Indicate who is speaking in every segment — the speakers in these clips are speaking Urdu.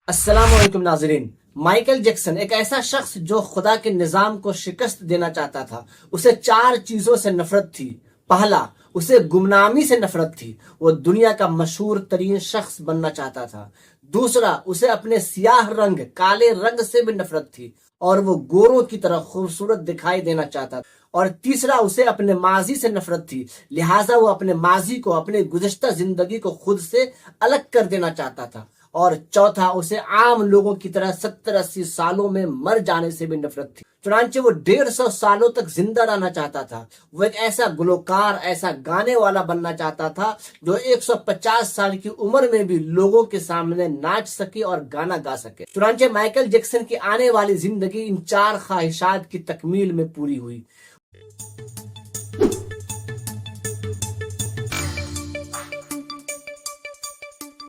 Speaker 1: السلام علیکم ناظرین. مائیکل جیکسن ایک ایسا شخص جو خدا کے نظام کو شکست دینا چاہتا تھا. اسے 4 چیزوں سے نفرت تھی. پہلا، اسے گمنامی سے نفرت تھی. وہ دنیا کا مشہور ترین شخص بننا چاہتا تھا. دوسرا، اسے اپنے سیاہ رنگ کالے رنگ سے بھی نفرت تھی اور وہ گوروں کی طرح خوبصورت دکھائی دینا چاہتا تھا. اور تیسرا، اسے اپنے ماضی سے نفرت تھی، لہٰذا وہ اپنے ماضی کو، اپنے گزشتہ زندگی کو خود سے الگ کر دینا چاہتا تھا. اور چوتھا، اسے عام لوگوں کی طرح 70-80 سالوں میں مر جانے سے بھی نفرت تھی. چنانچہ وہ 150 سالوں تک زندہ رہنا چاہتا تھا. وہ ایک ایسا گلوکار، ایسا گانے والا بننا چاہتا تھا جو 150 سال کی عمر میں بھی لوگوں کے سامنے ناچ سکے اور گانا گا سکے. چنانچہ مائیکل جیکسن کی آنے والی زندگی ان 4 خواہشات کی تکمیل میں پوری ہوئی.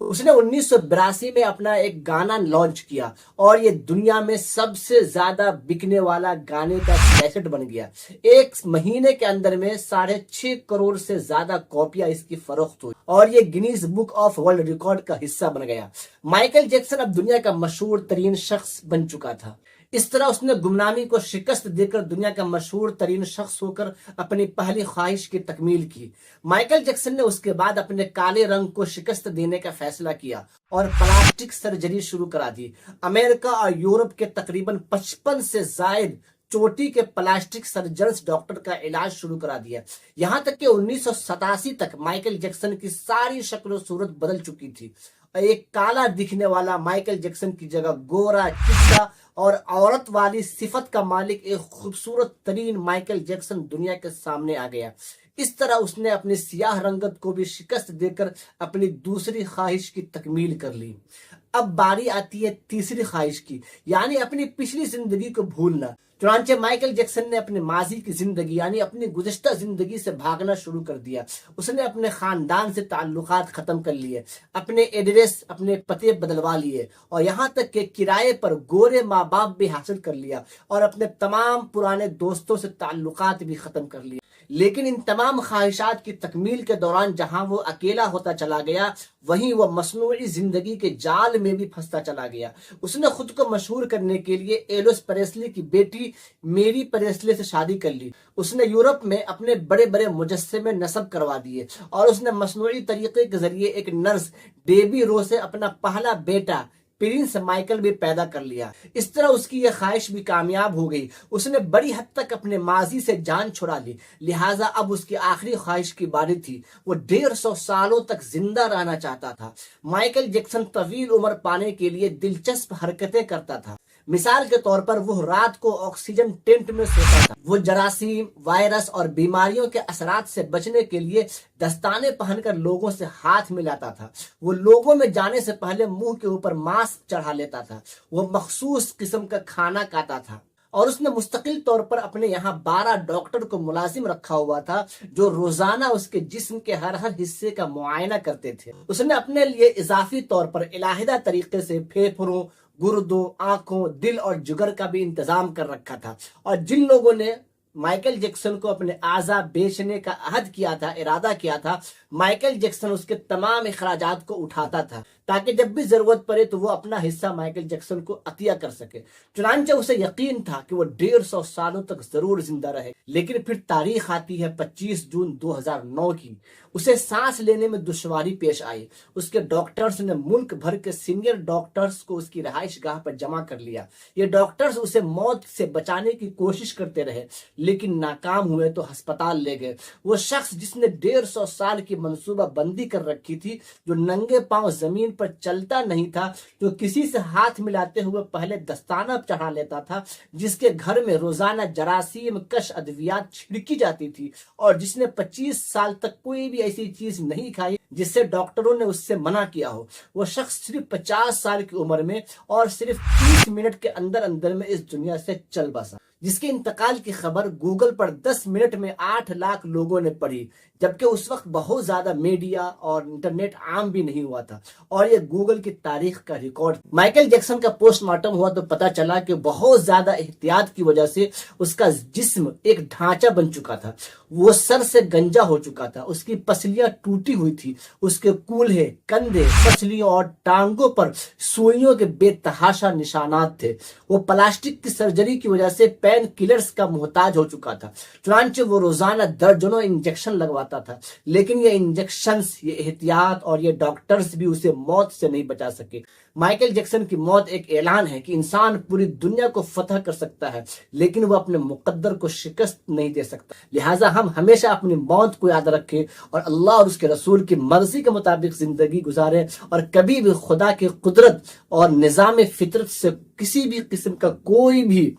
Speaker 1: اس نے 1982 میں اپنا ایک گانا لانچ کیا اور یہ دنیا میں سب سے زیادہ بکنے والا گانے کا کیسٹ بن گیا. 1 مہینے کے اندر میں 6.5 کروڑ سے زیادہ کاپیاں اس کی فروخت ہوئی اور یہ Guinness book of world record کا حصہ بن گیا. مائیکل جیکسن اب دنیا کا مشہور ترین شخص بن چکا تھا. اس طرح اس نے گمنامی کو شکست دے کر دنیا کا مشہور ترین شخص ہو کر اپنی پہلی خواہش کی تکمیل کی. مائیکل جیکسن نے اس کے بعد اپنے کالے رنگ کو شکست دینے کا فیصلہ کیا اور پلاسٹک سرجری شروع کرا دی. امریکہ اور یورپ کے تقریباً 55 سے زائد چوٹی کے پلاسٹک سرجنز ڈاکٹر کا علاج شروع کرا دیا. یہاں تک کہ 1987 تک مائیکل جیکسن کی ساری شکل و صورت بدل چکی تھی. ایک کالا دکھنے والا مائیکل جیکسن کی جگہ گورا، چٹا اور عورت والی صفت کا مالک ایک خوبصورت ترین مائیکل جیکسن دنیا کے سامنے آ گیا. اس طرح اس نے اپنی سیاہ رنگت کو بھی شکست دے کر اپنی دوسری خواہش کی تکمیل کر لی. اب باری آتی ہے تیسری خواہش کی، یعنی اپنی پچھلی زندگی کو بھولنا. چنانچہ مائیکل جیکسن نے اپنے ماضی کی زندگی یعنی اپنی گزشتہ زندگی سے بھاگنا شروع کر دیا. اس نے اپنے خاندان سے تعلقات ختم کر لیے، اپنے ایڈریس، اپنے پتے بدلوا لیے اور یہاں تک کہ کرائے پر گورے ماں باپ بھی حاصل کر لیا اور اپنے تمام پرانے دوستوں سے تعلقات بھی ختم کر لیے. لیکن ان تمام خواہشات کی تکمیل کے دوران جہاں وہ اکیلا ہوتا چلا گیا، وہیں وہ مصنوعی زندگی کے جال میں بھی پھنستا چلا گیا. اس نے خود کو مشہور کرنے کے لیے ایلوس پریسلی کی بیٹی میری پریسلی سے شادی کر لی. اس نے یورپ میں اپنے بڑے بڑے مجسمے نصب کروا دیے اور اس نے مصنوعی طریقے کے ذریعے ایک نرس ڈیبی رو سے اپنا پہلا بیٹا پرنس مائیکل بھی پیدا کر لیا. اس طرح اس کی یہ خواہش بھی کامیاب ہو گئی. اس نے بڑی حد تک اپنے ماضی سے جان چھڑا لی، لہٰذا اب اس کی آخری خواہش کی باری تھی. وہ 150 سالوں تک زندہ رہنا چاہتا تھا. مائیکل جیکسن طویل عمر پانے کے لیے دلچسپ حرکتیں کرتا تھا. مثال کے طور پر وہ رات کو آکسیجن ٹینٹ میں سوتا تھا. وہ جراثیم، وائرس اور بیماریوں کے اثرات سے بچنے کے لیے دستانے پہن کر لوگوں سے ہاتھ ملاتا تھا. وہ لوگوں میں جانے سے پہلے منہ کے اوپر ماسک چڑھا لیتا تھا. وہ مخصوص قسم کا کھانا کھاتا تھا اور اس نے مستقل طور پر اپنے یہاں 12 ڈاکٹر کو ملازم رکھا ہوا تھا جو روزانہ اس کے جسم کے ہر حصے کا معائنہ کرتے تھے. اس نے اپنے لیے اضافی طور پر علیحدہ طریقے سے پھیپھڑوں، گردوں، آنکھوں، دل اور جگر کا بھی انتظام کر رکھا تھا. اور جن لوگوں نے مائیکل جیکسن کو اپنے اعضاء بیچنے کا عہد کیا تھا، ارادہ کیا تھا، مائیکل جیکسن اس کے تمام اخراجات کو اٹھاتا تھا تاکہ جب بھی ضرورت پڑے تو وہ اپنا حصہ مائیکل جیکسن کو عطیہ کر سکے. چنانچہ اسے یقین تھا کہ وہ 150 سالوں تک ضرور زندہ رہے. لیکن پھر تاریخ آتی ہے 25 جون 2009 کی. اسے سانس لینے میں دشواری پیش آئی. اس کے ڈاکٹرز نے ملک بھر کے سینئر ڈاکٹرز کو اس کی رہائش گاہ پر جمع کر لیا. یہ ڈاکٹرز اسے موت سے بچانے کی کوشش کرتے رہے لیکن ناکام ہوئے تو ہسپتال لے گئے. وہ شخص جس نے 150 سال کی منصوبہ بندی کر رکھی تھی، جو ننگے پاؤں زمین پر چلتا نہیں تھا، جو کسی سے ہاتھ ملاتے ہوئے پہلے دستانہ چڑھا لیتا تھا، جس کے گھر میں روزانہ جراثیم کش ادویات چھڑکی جاتی تھی اور جس نے 25 سال تک کوئی بھی ایسی چیز نہیں کھائی جس سے ڈاکٹروں نے اس سے منع کیا ہو، وہ شخص صرف 50 سال کی عمر میں اور صرف 30 منٹ کے اندر اندر میں اس دنیا سے چل بسا. جس کے انتقال کی خبر گوگل پر 10 منٹ میں 8 لاکھ لوگوں نے پڑھی، جبکہ اس وقت بہت زیادہ میڈیا اور انٹرنیٹ عام بھی نہیں ہوا تھا، اور یہ گوگل کی تاریخ کا ریکارڈ۔ مائیکل جیکسن کا پوسٹ مارٹم ہوا تو پتا چلا کہ بہت زیادہ احتیاط کی وجہ سے اس کا جسم ایک ڈھانچہ بن چکا تھا، وہ سر سے گنجا ہو چکا تھا، اس کی پسلیاں ٹوٹی ہوئی تھی، اس کے کولہے، کندھے، پسلیوں اور ٹانگوں پر سوئیوں کے بے تحاشا نشانات تھے۔ وہ پلاسٹک کی سرجری کی وجہ سے پین کلرز کا محتاج ہو چکا تھا، چنانچہ وہ روزانہ درجنوں انجیکشن لگواتا تھا، لیکن یہ انجیکشنز، یہ احتیاط اور یہ ڈاکٹرز بھی اسے موت سے نہیں بچا سکے۔ مائیکل جیکسن کی موت ایک اعلان ہے کہ انسان پوری دنیا کو فتح کر سکتا ہے، لیکن وہ اپنے مقدر کو شکست نہیں دے سکتا۔ لہٰذا ہم ہمیشہ اپنی موت کو یاد رکھیں اور اللہ اور اس کے رسول کی مرضی کے مطابق زندگی گزاریں، اور کبھی بھی خدا کی قدرت اور نظام فطرت سے کسی بھی قسم کا کوئی بھی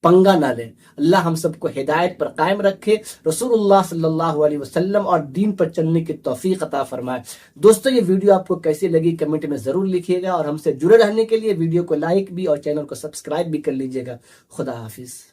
Speaker 1: پنگا نہ لیں۔ اللہ ہم سب کو ہدایت پر قائم رکھے، رسول اللہ صلی اللہ علیہ وسلم اور دین پر چلنے کی توفیق عطا فرمائے۔ دوستو، یہ ویڈیو آپ کو کیسی لگی کمنٹ میں ضرور لکھیے گا، اور ہم سے جڑے رہنے کے لیے ویڈیو کو لائک بھی اور چینل کو سبسکرائب بھی کر لیجیے گا۔ خدا حافظ۔